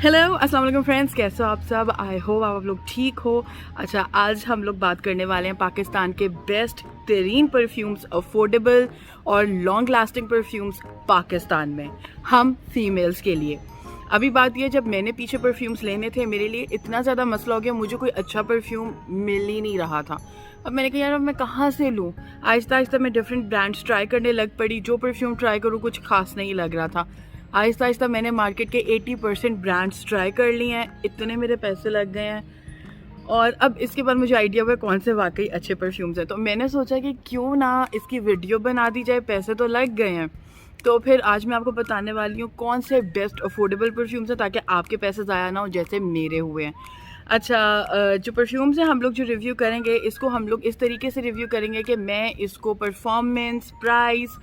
Hello अस्सलाम वालेकुम friends, कैसे हो आप सब। आई होप आप लोग ठीक हो। अच्छा, आज हम लोग बात करने वाले हैं पाकिस्तान के बेस्ट 13 परफ्यूम्स, अफोर्डेबल और लॉन्ग लास्टिंग परफ्यूम्स पाकिस्तान में हम फीमेल्स के लिए। अभी बात यह, जब मैंने पीछे परफ्यूम्स लेने थे मेरे लिए इतना ज़्यादा मसला हो गया, मुझे कोई अच्छा परफ्यूम मिल ही नहीं रहा था। अब मैंने कहा यार अब मैं कहाँ से लूँ। आहिस्ता आहिस्ता मैं डिफरेंट ब्रांड्स ट्राई करने लग पड़ी। जो परफ्यूम ट्राई करूँ कुछ खास नहीं लग रहा था। आहिस्ता आहिस्ता मैंने मार्केट के 80% ब्रांड्स ट्राई कर लिए हैं। इतने मेरे पैसे लग गए हैं और अब इसके बाद मुझे आइडिया हुआ कौन से वाकई अच्छे परफ्यूम्स हैं। तो मैंने सोचा कि क्यों ना इसकी वीडियो बना दी जाए, पैसे तो लग गए हैं। तो फिर आज मैं आपको बताने वाली हूँ कौन से बेस्ट अफोर्डेबल परफ्यूम्स हैं, ताकि आपके पैसे ज़ाया ना हो जैसे मेरे हुए हैं। अच्छा, जो परफ्यूम्स हैं हम लोग जो रिव्यू करेंगे, इसको हम लोग इस तरीके से रिव्यू करेंगे कि मैं इसको परफॉर्मेंस, प्राइस,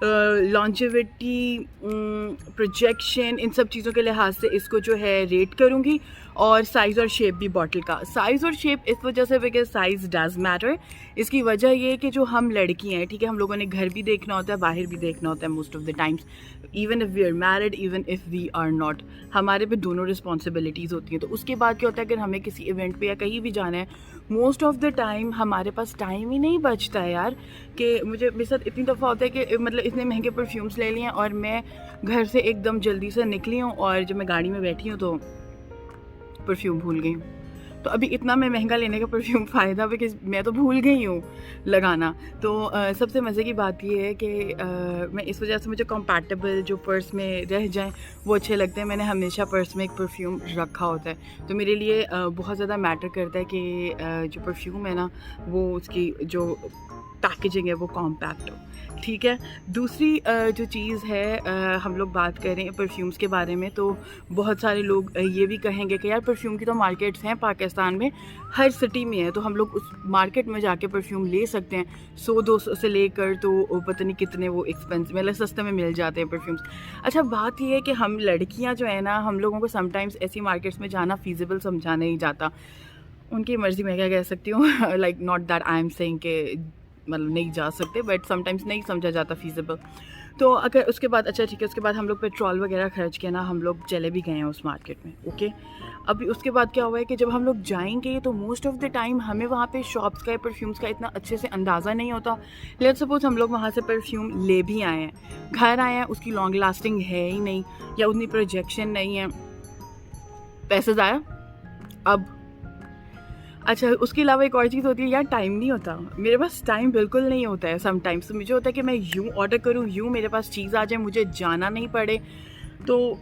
लॉन्जेविटी, प्रोजेक्शन, इन सब चीज़ों के लिहाज से इसको जो है रेट करूँगी। और साइज़ और शेप भी बॉटल का, साइज़ और शेप इस वजह से बिकॉज साइज़ डज मैटर। इसकी वजह ये है कि जो हम लड़की हैं, ठीक है, हम लोगों ने घर भी देखना होता है, बाहर भी देखना होता है most of the times. Even if we are married, even if we are not, हमारे पे दोनों रिस्पॉन्सिबिलिटीज़ होती हैं। तो उसके बाद क्या होता है, अगर हमें किसी इवेंट पे या कहीं भी जाना है, मोस्ट ऑफ द टाइम हमारे पास टाइम ही नहीं बचता है यार। कि मेरे साथ इतनी दफ़ा होता है कि मतलब इतने महंगे परफ्यूम्स ले लिए हैं और मैं घर से एकदम जल्दी से निकली हूँ और जब मैं गाड़ी में बैठी हूँ तो परफ्यूम भूल गई हूँ। तो अभी इतना मैं महंगा लेने का परफ्यूम फ़ायदा, बिकॉज मैं तो भूल गई हूँ लगाना। तो सबसे मज़े की बात ये है कि मैं इस वजह से मुझे कंपैटिबल जो पर्स में रह जाएं वो अच्छे लगते हैं। मैंने हमेशा पर्स में एक परफ्यूम रखा होता है, तो मेरे लिए बहुत ज़्यादा मैटर करता है कि जो परफ्यूम है ना वो उसकी जो पैकेजिंग है वो कॉम्पैक्ट हो। ठीक है, दूसरी जो चीज़ है, हम लोग बात करें परफ्यूम्स के बारे में, तो बहुत सारे लोग ये भी कहेंगे कि यार परफ्यूम की तो मार्केट्स हैं पाकिस्तान में, हर सिटी में है, तो हम लोग उस मार्केट में जाके परफ्यूम ले सकते हैं। 100-200 से लेकर तो पता नहीं कितने वो एक्सपेंसिव, मतलब सस्ते में मिल जाते हैं परफ्यूम्स। अच्छा, बात ये है कि हम लड़कियां जो है ना, हम लोगों को समटाइम्स ऐसी मार्केट्स में जाना फीजिबल समझा नहीं जाता। उनकी मर्ज़ी, मैं क्या कह सकती हूँ। Like not that I am saying कि मतलब नहीं जा सकते, बट समटाइम्स नहीं समझा जाता फीजिबल। तो अगर उसके बाद, अच्छा ठीक है, उसके बाद हम लोग पेट्रोल वगैरह खर्च के ना हम लोग चले भी गए हैं उस मार्केट में। ओके, अभी उसके बाद क्या हुआ है कि जब हम लोग जाएंगे तो मोस्ट ऑफ द टाइम हमें वहाँ पे शॉप्स का या परफ्यूम्स का इतना अच्छे से अंदाज़ा नहीं होता। लेट्स सपोज हम लोग वहाँ से परफ्यूम ले भी आए हैं, घर आए हैं, उसकी लॉन्ग लास्टिंग है ही नहीं या उतनी प्रोजेक्शन नहीं है, पैसे ज़ाया। अब अच्छा, उसके अलावा एक और चीज़ होती है यार, टाइम नहीं होता मेरे पास, टाइम बिल्कुल नहीं होता है समटाइम्स। तो मुझे होता है कि मैं यूँ ऑर्डर करूँ, यूँ मेरे पास चीज़ आ जाए, मुझे जाना नहीं पड़े। तो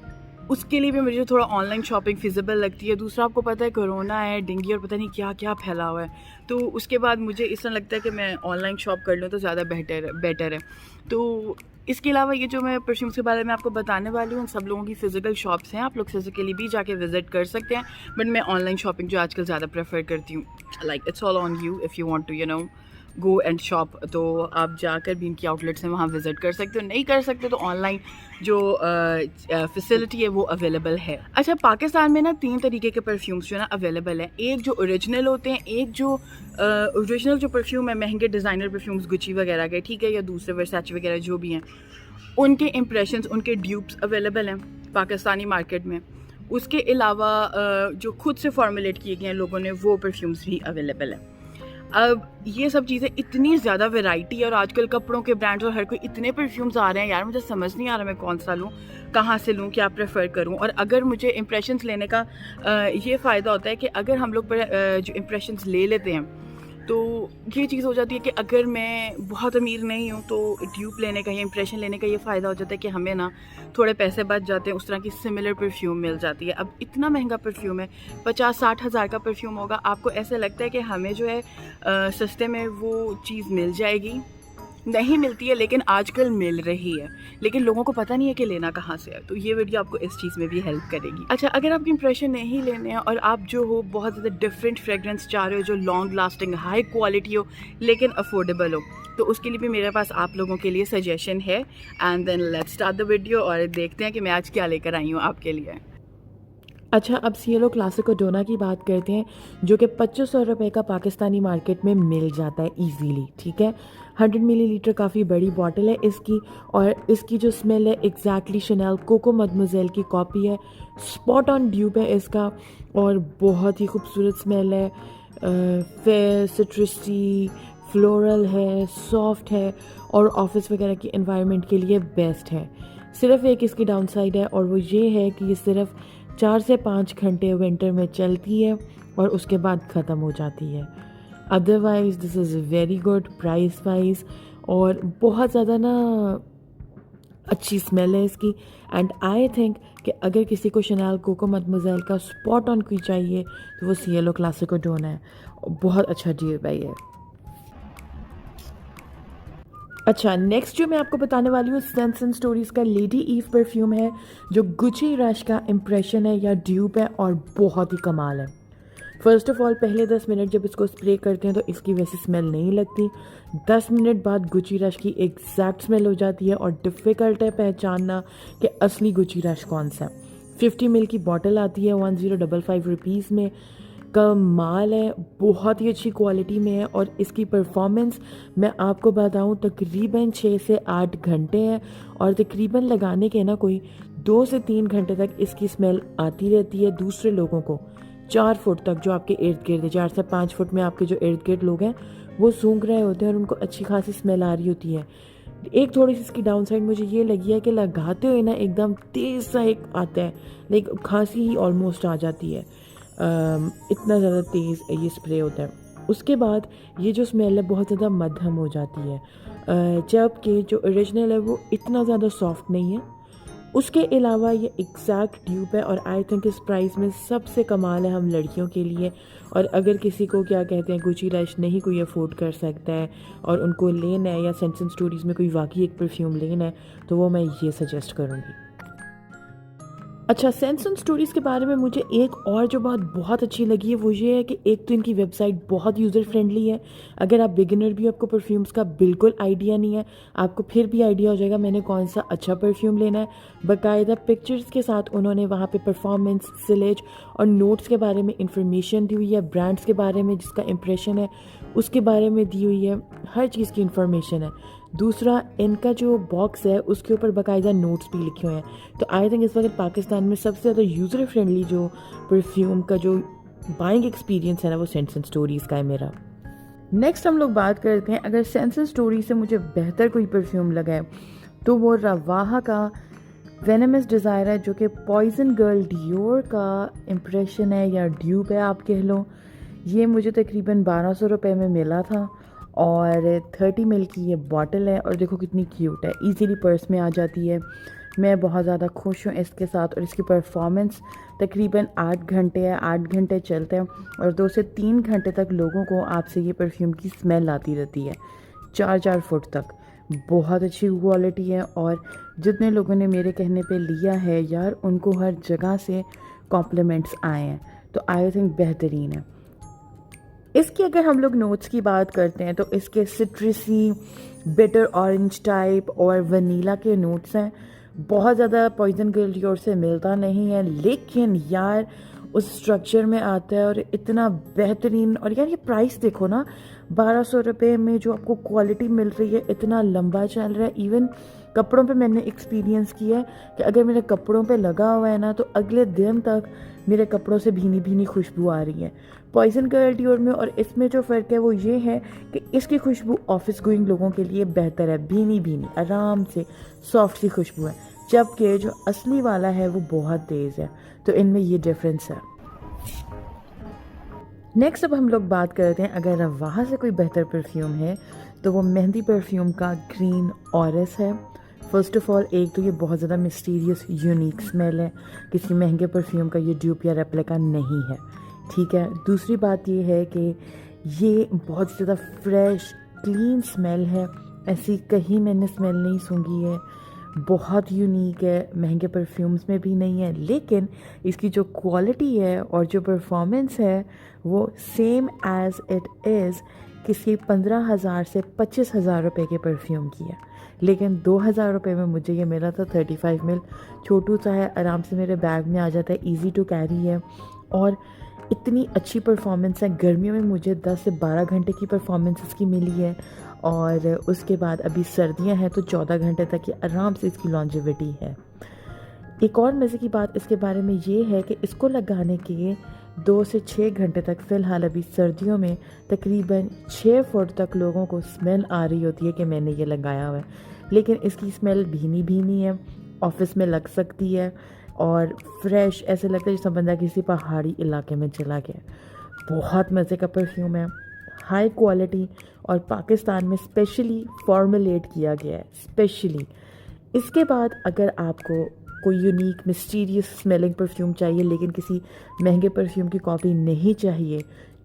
उसके लिए भी मुझे थोड़ा ऑनलाइन शॉपिंग फिजिबल लगती है। दूसरा, आपको पता है कोरोना है, डेंगू और पता नहीं क्या क्या फैला हुआ है, तो उसके बाद मुझे इस तरह लगता है कि मैं ऑनलाइन शॉप कर लूँ तो ज़्यादा बेटर है। तो इसके अलावा ये जो मैं परफ्यूम्स के बारे में आपको बताने वाली हूँ, सब लोगों की फ़िज़िकल शॉप्स हैं, आप लोग फिज़िकली भी जाके विज़िट कर सकते हैं, बट मैं ऑनलाइन शॉपिंग जो आजकल ज़्यादा प्रेफर करती हूँ। Like it's all on you, if you want to go and shop, तो आप जाकर भी इनकी आउटलेट्स हैं वहाँ विज़िट कर सकते हो। नहीं कर सकते तो ऑनलाइन जो फैसिलिटी है वो अवेलेबल है। अच्छा, पाकिस्तान में ना 3 तरीके के परफ्यूम्स जो है ना अवेलेबल हैं। एक जो ओरिजिनल होते हैं, एक जो ओरिजिनल जो परफ्यूम है महंगे डिज़ाइनर परफ्यूम्स गुची वगैरह के, ठीक है, या दूसरे वर्साचे वगैरह जो भी हैं, उनके इम्प्रेशंस, उनके ड्यूप्स अवेलेबल हैं पाकिस्तानी मार्केट में। उसके अलावा जो खुद से फॉर्मुलेट किए गए हैं लोगों ने, वो परफ्यूम्स भी अवेलेबल हैं। अब ये सब चीज़ें, इतनी ज़्यादा वैरायटी और आजकल कपड़ों के ब्रांड्स और हर कोई इतने परफ्यूम्स आ रहे हैं यार, मुझे समझ नहीं आ रहा मैं कौन सा लूँ, कहाँ से लूँ, क्या प्रेफर करूँ। और अगर मुझे इम्प्रेशंस लेने का ये फ़ायदा होता है कि अगर हम लोग जो इम्प्रेशंस ले लेते हैं तो ये चीज़ हो जाती है कि अगर मैं बहुत अमीर नहीं हूँ तो ड्यूप लेने का या इंप्रेशन लेने का ये फ़ायदा हो जाता है कि हमें ना थोड़े पैसे बच जाते हैं, उस तरह की सिमिलर परफ्यूम मिल जाती है। अब इतना महंगा परफ्यूम है, 50-60 हज़ार का परफ्यूम होगा, आपको ऐसा लगता है कि हमें जो है सस्ते में वो चीज़ मिल जाएगी, नहीं मिलती है, लेकिन आजकल मिल रही है, लेकिन लोगों को पता नहीं है कि लेना कहाँ से है। तो ये वीडियो आपको इस चीज़ में भी हेल्प करेगी। अच्छा, अगर आपकी इंप्रेशन नहीं लेने हैं और आप जो हो बहुत ज़्यादा डिफरेंट फ्रेगरेंस चाह रहे हो, जो लॉन्ग लास्टिंग, हाई क्वालिटी हो, लेकिन अफोर्डेबल हो, तो उसके लिए भी मेरे पास आप लोगों के लिए सजेशन है। And then let's start the video और देखते हैं कि मैं आज क्या लेकर आई हूँ आपके लिए। अच्छा, अब सिएलो क्लासिको डोना की बात करते हैं, जो कि 2500 रुपये का पाकिस्तानी मार्केट में मिल जाता है ईजीली, ठीक है। 100 मिलीलीटर काफ़ी बड़ी बॉटल है इसकी, और इसकी जो स्मेल है एग्जैक्टली शनेल कोको मदमोजेल की कॉपी है। स्पॉट ऑन ड्यूब है इसका, और बहुत ही खूबसूरत स्मेल है। फेयर, सिट्रसी, फ्लोरल है, सॉफ्ट है, और ऑफिस वगैरह की एनवायरनमेंट के लिए बेस्ट है। सिर्फ एक इसकी डाउन साइड है, और वो ये है कि ये सिर्फ 4 से 5 घंटे विंटर में चलती है और उसके बाद ख़त्म हो जाती है। Otherwise this is very good price wise, और बहुत ज़्यादा ना अच्छी स्मेल है इसकी। एंड आई थिंक कि अगर किसी को शनेल कोको मदमोजेल का स्पॉट ऑन कोई चाहिए तो वो सिएलो क्लासिको डोना है। बहुत अच्छा ड्यूब है ये। अच्छा, नेक्स्ट जो मैं आपको बताने वाली हूँ सेंस एंड स्टोरीज़ का लेडी ईव परफ्यूम है, जो गुची रश का इम्प्रेशन है या ड्यूब है, और बहुत ही कमाल है। फर्स्ट ऑफ ऑल पहले 10 मिनट जब इसको स्प्रे करते हैं तो इसकी वैसी स्मेल नहीं लगती। 10 मिनट बाद गुची रश की एग्जैक्ट स्मेल हो जाती है, और डिफ़िकल्ट है पहचानना कि असली गुची रश कौन सा। 50 ml की बॉटल आती है 1055 रुपीज़ में। कमाल है, बहुत ही अच्छी क्वालिटी में है, और इसकी परफॉर्मेंस मैं आपको बताऊं तकरीबन 6 से 8 घंटे है, और तकरीबन लगाने के ना कोई 2 से 3 घंटे तक इसकी स्मेल आती रहती है दूसरे लोगों को। 4 फुट तक जो आपके इर्द गिर्द है, 4 से 5 फुट में आपके जो इर्द गिर्द लोग हैं वो सूंघ रहे होते हैं और उनको अच्छी खासी स्मेल आ रही होती है। एक थोड़ी सी इसकी डाउन साइड मुझे ये लगी है कि लगाते हुए ना एकदम तेज़ सा एक आता है, लाइक खांसी ही ऑलमोस्ट आ जाती है। इतना ज़्यादा तेज़ ये स्प्रे होता है। उसके बाद ये जो स्मेल है बहुत ज़्यादा मध्यम हो जाती है, जबकि जो ओरिजिनल है वो इतना ज़्यादा सॉफ्ट नहीं है। उसके अलावा ये एग्जैक्ट ड्यूब है, और आई थिंक इस प्राइस में सबसे कमाल है हम लड़कियों के लिए। और अगर किसी को क्या कहते हैं गुची रश नहीं कोई अफोर्ड कर सकता है और उनको लेना है, या सेंस एंड स्टोरीज़ में कोई वाकई एक परफ्यूम लेना है, तो वो मैं ये सजेस्ट करूँगी। अच्छा, सेंस एंड स्टोरीज़ के बारे में मुझे एक और जो बात बहुत अच्छी लगी है वो ये है कि एक तो इनकी वेबसाइट बहुत यूज़र फ्रेंडली है। अगर आप बिगिनर भी, आपको परफ्यूम्स का बिल्कुल आइडिया नहीं है, आपको फिर भी आइडिया हो जाएगा मैंने कौन सा अच्छा परफ्यूम लेना है। बाकायदा पिक्चर्स के साथ उन्होंने वहाँ पे परफॉर्मेंस, सिलेज और नोट्स के बारे में इंफॉर्मेशन दी हुई है। ब्रांड्स के बारे में जिसका इंप्रेशन है उसके बारे में दी हुई है, हर चीज़ की इंफॉर्मेशन है। दूसरा, इनका जो बॉक्स है उसके ऊपर बाकायदा नोट्स भी लिखे हुए हैं। तो आई थिंक इस वक्त पाकिस्तान में सबसे ज़्यादा यूज़र फ्रेंडली जो परफ्यूम का जो बाइंग एक्सपीरियंस है ना, वो सेंस एंड स्टोरीज़ का है मेरा। नेक्स्ट हम लोग बात करते हैं, अगर सेंस एंड स्टोरी से मुझे बेहतर कोई परफ्यूम लगा है तो वो रवाहा का वेनमस डिज़ायर है, जो कि पॉइजन गर्ल डियोर का इम्प्रेशन है या ड्यूब है आप कह लो। ये मुझे तकरीबन 1200 रुपये में मिला था, और 30 ml की ये बॉटल है, और देखो कितनी क्यूट है, इजीली पर्स में आ जाती है। मैं बहुत ज़्यादा खुश हूँ इसके साथ, और इसकी परफॉर्मेंस तकरीबन 8 घंटे है, 8 घंटे चलते हैं, और 2 से 3 घंटे तक लोगों को आपसे ये परफ्यूम की स्मेल आती रहती है, 4-4 फुट तक। बहुत अच्छी क्वालिटी है, और जितने लोगों ने मेरे कहने पे लिया है यार, उनको हर जगह से कॉम्प्लीमेंट्स आए हैं, तो आई थिंक बेहतरीन है। इसकी अगर हम लोग नोट्स की बात करते हैं तो इसके सिट्रसी, बिटर ऑरेंज टाइप और वनीला के नोट्स हैं। बहुत ज़्यादा पॉइजन गर्ल डियोर से मिलता नहीं है, लेकिन यार उस स्ट्रक्चर में आता है और इतना बेहतरीन। और यार ये प्राइस देखो ना, 1200 रुपये में जो आपको क्वालिटी मिल रही है, इतना लंबा चल रहा है। इवन कपड़ों पे मैंने एक्सपीरियंस किया है कि अगर मेरे कपड़ों पे लगा हुआ है ना, तो अगले दिन तक मेरे कपड़ों से भीनी भीनी खुशबू आ रही है। पॉइजन गर्ल डियोर में और इसमें जो फ़र्क है वो ये है कि इसकी खुशबू ऑफिस गोइंग लोगों के लिए बेहतर है, भीनी भीनी आराम से सॉफ्ट सी खुशबू है, जबकि जो असली वाला है वो बहुत तेज़ है। तो इनमें ये डिफरेंस है। नेक्स्ट अब हम लोग बात करते हैं, अगर वहाँ से कोई बेहतर परफ्यूम है तो वो मेहंदी परफ्यूम का ग्रीन ऑरस है। फर्स्ट ऑफ ऑल, एक तो ये बहुत ज़्यादा मिस्टीरियस यूनिक स्मेल है, किसी महंगे परफ्यूम का ये ड्यूप या रेप्लिका नहीं है, ठीक है। दूसरी बात ये है कि ये बहुत ज़्यादा फ्रेश क्लीन स्मेल है, ऐसी कहीं मैंने स्मेल नहीं सूंघी है। बहुत यूनिक है, महंगे परफ्यूम्स में भी नहीं है, लेकिन इसकी जो क्वालिटी है और जो परफॉर्मेंस है वो सेम एज़ इट इज़ किसी 15,000 से 25,000 रुपये के परफ्यूम की है, लेकिन 2,000 रुपये में मुझे ये मिला था 35 ml। छोटू सा है, आराम से मेरे बैग में आ जाता है, इजी टू कैरी है और इतनी अच्छी परफॉर्मेंस है। गर्मियों में मुझे 10 से 12 घंटे की परफॉर्मेंस इसकी मिली है और उसके बाद अभी सर्दियां हैं तो 14 घंटे तक की आराम से इसकी लॉन्जेविटी है। एक और मज़े की बात इसके बारे में ये है कि इसको लगाने के 2 से 6 घंटे तक, फ़िलहाल अभी सर्दियों में तकरीबन 6 फुट तक लोगों को स्मेल आ रही होती है कि मैंने ये लगाया हुआ है, लेकिन इसकी स्मेल भीनी भीनी है, ऑफिस में लग सकती है और फ्रेश ऐसे लगता है जैसे बंदा किसी पहाड़ी इलाके में चला गया। बहुत मज़े का परफ्यूम है, हाई क्वालिटी और पाकिस्तान में स्पेशली फॉर्मुलेट किया गया है स्पेशली। इसके बाद अगर आपको कोई यूनिक मिस्टीरियस स्मेलिंग परफ्यूम चाहिए लेकिन किसी महंगे परफ्यूम की कॉपी नहीं चाहिए,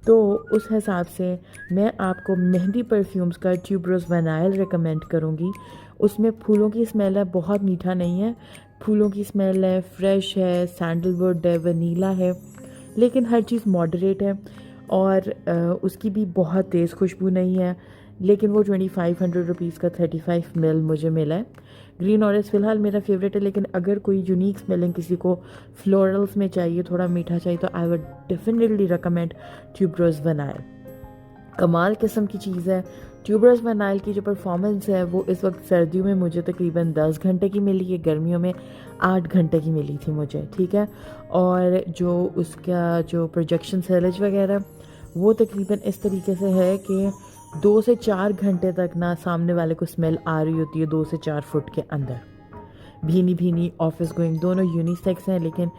तो उस हिसाब से मैं आपको मेहंदी परफ्यूम्स का ट्यूबरोज वनाइल रिकमेंड करूँगी। उसमें फूलों की स्मेल है, बहुत मीठा नहीं है, फूलों की स्मेल है, फ्रेश है, सैंडलवुड है, वनीला है, लेकिन हर चीज़ मॉडरेट है और उसकी भी बहुत तेज़ खुशबू नहीं है, लेकिन वो 2500 रुपीज़ का 35 ml मुझे मिला है। ग्रीन ऑरेंज फ़िलहाल मेरा फेवरेट है, लेकिन अगर कोई यूनिक स्मेलिंग किसी को फ्लोरल्स में चाहिए, थोड़ा मीठा चाहिए, तो I would definitely recommend tuberose vanilla. कमाल किस्म की चीज़ है। ट्यूबरोज वनाइल की जो परफॉर्मेंस है वो इस वक्त सर्दियों में मुझे तकरीबन 10 घंटे की मिली है, गर्मियों में 8 घंटे की मिली थी मुझे, ठीक है। और जो उसका जो प्रोजेक्शन सेलेज वगैरह वो तकरीबन इस तरीके से है कि 2 से 4 घंटे तक ना सामने वाले को स्मेल आ रही होती है 2 से 4 फुट के अंदर। भीनी भीनी, ऑफिस गोइंग, दोनों यूनिसेक्स हैं, लेकिन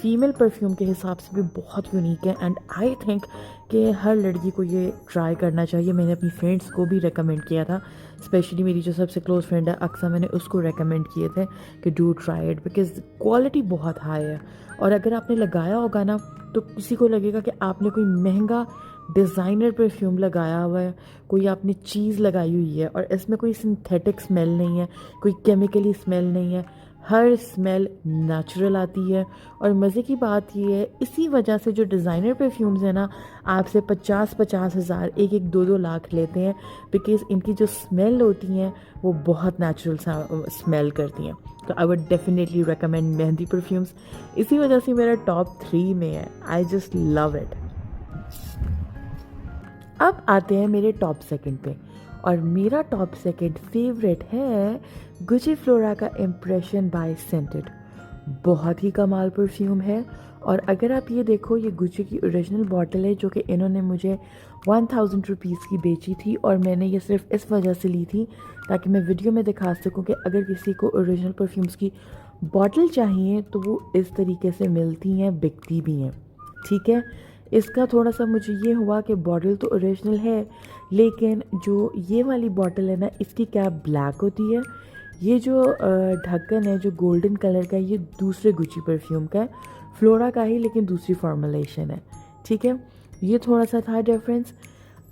फ़ीमेल परफ्यूम के हिसाब से भी बहुत यूनिक है एंड आई थिंक कि हर लड़की को ये ट्राई करना चाहिए। मैंने अपनी फ्रेंड्स को भी रेकमेंड किया था, स्पेशली मेरी जो सबसे क्लोज फ्रेंड है अक्सा, मैंने उसको रेकमेंड किए थे कि do try it because quality बहुत हाई है। और अगर आपने लगाया होगा ना तो किसी को लगेगा कि आपने कोई महंगा डिज़ाइनर परफ्यूम लगाया हुआ है, कोई आपने चीज़ लगाई हुई है, और इसमें कोई सिंथेटिक स्मेल नहीं है, कोई केमिकली स्मेल नहीं है, हर स्मेल नेचुरल आती है। और मज़े की बात ये है, इसी वजह से जो डिज़ाइनर परफ्यूम्स हैं ना आपसे 50-50 हज़ार, 1-1, 2-2 लाख लेते हैं, बिकॉज़ इनकी जो स्मेल होती हैं वो बहुत नेचुरल स्मेल करती हैं। तो I would definitely recommend mehndi perfumes, इसी वजह से मेरा टॉप 3 में है। आई जस्ट लव इट। अब आते हैं मेरे टॉप सेकंड पे, और मेरा टॉप सेकंड फेवरेट है गुची फ्लोरा का इम्प्रेशन बाय सेंटेड। बहुत ही कमाल परफ्यूम है। और अगर आप ये देखो, ये गुची की ओरिजिनल बॉटल है जो कि इन्होंने मुझे 1000 रुपीज़ की बेची थी, और मैंने ये सिर्फ इस वजह से ली थी ताकि मैं वीडियो में दिखा सकूं कि अगर किसी को ओरिजिनल परफ्यूम्स की बॉटल चाहिए तो वो इस तरीके से मिलती हैं, बिकती भी हैं, ठीक है। इसका थोड़ा सा मुझे ये हुआ कि बॉटल तो ओरिजिनल है, लेकिन जो ये वाली बॉटल है ना, इसकी कैप ब्लैक होती है, ये जो ढक्कन है जो गोल्डन कलर का है, ये दूसरे गुची परफ्यूम का है, फ्लोरा का ही लेकिन दूसरी फॉर्मुलेशन है, ठीक है। ये थोड़ा सा था डिफरेंस।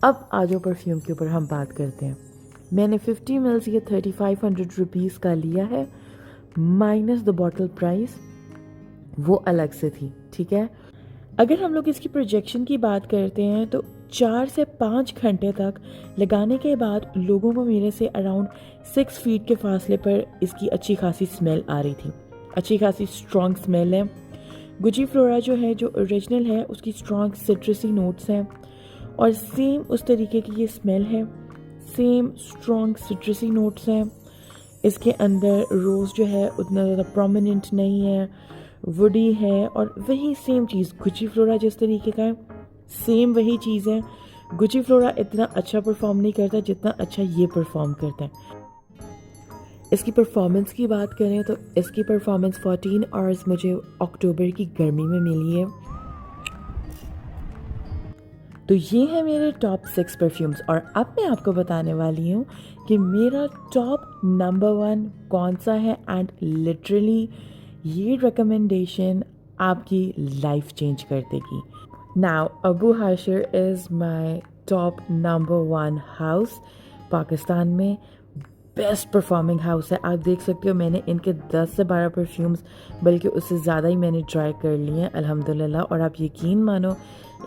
अब आ जाओ परफ्यूम के ऊपर हम बात करते हैं। मैंने 50 ml ये 3500 रुपीज़ का लिया है, माइनस द बॉटल प्राइस, वो अलग से थी, ठीक है। अगर हम लोग इसकी प्रोजेक्शन की बात करते हैं तो 4 से 5 घंटे तक लगाने के बाद लोगों को मेरे से अराउंड 6 फीट के फासले पर इसकी अच्छी खासी स्मेल आ रही थी, अच्छी खासी स्ट्रॉन्ग स्मेल है। गुची फ्लोरा जो है, जो ओरिजिनल है, उसकी स्ट्रॉन्ग सिट्रसी नोट्स हैं, और सेम उस तरीके की ये स्मेल है, सेम स्ट्रॉन्ग सिट्रसी नोट्स हैं। इसके अंदर रोज़ जो है उतना ज़्यादा प्रोमिनेंट नहीं है, वुडी है, और वही सेम चीज़ गुची फ्लोरा जिस तरीके का है, सेम वही चीज़ है। गुची फ्लोरा इतना अच्छा परफॉर्म नहीं करता जितना अच्छा ये परफॉर्म करता है। इसकी परफॉर्मेंस की बात करें तो इसकी परफॉर्मेंस 14 आवर्स मुझे अक्टूबर की गर्मी में मिली है। तो ये है मेरे टॉप 6 परफ्यूम्स, और अब मैं आपको बताने वाली हूँ कि मेरा टॉप नंबर 1 कौन सा है, एंड लिटरली ये रिकमेंडेशन आपकी लाइफ चेंज कर देगी। Now Abu Hashir is my top number 1 house Pakistan में, बेस्ट परफॉर्मिंग हाउस है। आप देख सकते हो मैंने इनके 10 से 12 परफ्यूम्स, बल्कि उससे ज़्यादा ही मैंने ट्राई कर लिए हैं अल्हम्दुलिल्लाह, और आप यकीन मानो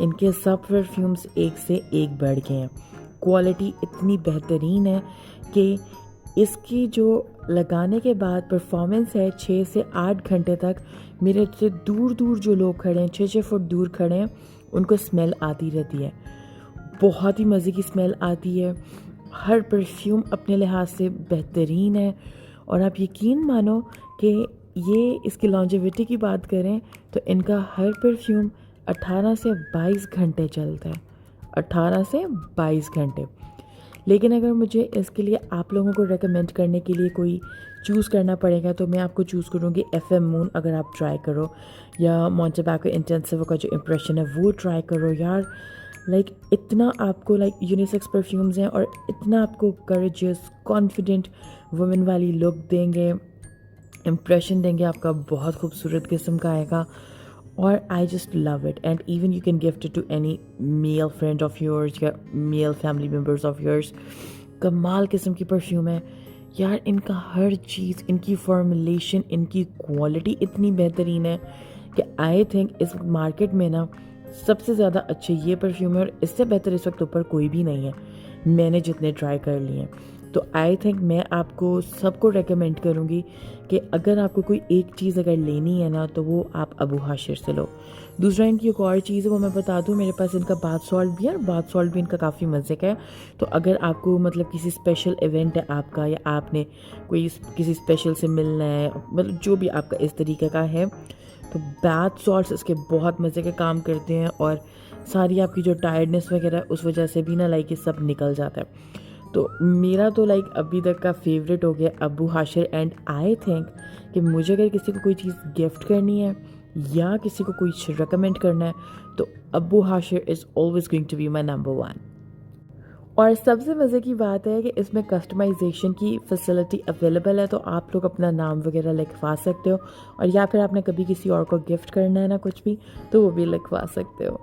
इनके सब परफ्यूम्स एक से एक बढ़ गए हैं। क्वालिटी इतनी बेहतरीन है कि इसकी जो लगाने के बाद परफॉर्मेंस है 6 से 8 घंटे तक मेरे से दूर दूर जो लोग खड़े हैं 6-6 फुट दूर खड़े हैं उनको स्मेल आती रहती है। बहुत ही मज़े की स्मेल आती है। हर परफ्यूम अपने लिहाज से बेहतरीन है और आप यकीन मानो कि ये इसकी लॉन्जेविटी की बात करें तो इनका हर परफ्यूम 18 से 22 घंटे चलता है, 18 से 22 घंटे। लेकिन अगर मुझे इसके लिए आप लोगों को रेकमेंड करने के लिए कोई चूज़ करना पड़ेगा तो मैं आपको चूज़ करूँगी FM मून। अगर आप ट्राई करो या मॉन्ट टबैको इंटेंसिव का जो इम्प्रेशन है वो ट्राई करो यार। लाइक इतना आपको लाइक यूनिसेक्स परफ्यूम्स हैं और इतना आपको करेजियस कॉन्फिडेंट वुमेन वाली लुक देंगे, इम्प्रेशन देंगे आपका बहुत खूबसूरत किस्म का आएगा। और I just love it and even you can gift it to any male friend of yours या male family members of yours. कमाल किस्म की परफ्यूम है यार। इनका हर चीज़, इनकी फॉर्मुलेशन, इनकी क्वालिटी इतनी बेहतरीन है कि आई थिंक इस मार्केट में ना सबसे ज़्यादा अच्छे ये परफ्यूम है और इससे बेहतर इस वक्त ऊपर कोई भी नहीं है मैंने जितने ट्राई कर लिए हैं। तो आई थिंक मैं आपको सबको रेकमेंड करूँगी कि अगर आपको कोई एक चीज़ अगर लेनी है ना तो वो आप अबू हाशिर से लो। दूसरा इनकी एक और चीज़ है वो मैं बता दूँ, मेरे पास इनका बाथ सॉल्ट भी है और बाथ सॉल्ट भी इनका काफ़ी मज़े का है। तो अगर आपको मतलब किसी स्पेशल इवेंट है आपका या आपने कोई किसी स्पेशल से मिलना है, मतलब जो भी आपका इस तरीके का है, तो बाथ सॉल्ट्स इसके बहुत मज़े के काम करते हैं और सारी आपकी जो टायर्डनेस वगैरह उस वजह से भी ना लाइक ये सब निकल जाता है। तो मेरा तो लाइक अभी तक का फेवरेट हो गया Abu Hashir. And I think कि मुझे अगर किसी को कोई चीज़ गिफ्ट करनी है या किसी को कोई रिकमेंड करना है तो Abu Hashir is always going to be my number 1। और सबसे मज़े की बात है कि इसमें कस्टमाइजेशन की फैसिलिटी अवेलेबल है, तो आप लोग अपना नाम वगैरह लिखवा सकते हो और या फिर आपने कभी किसी और को गिफ्ट करना है ना कुछ भी तो वो भी लिखवा सकते हो।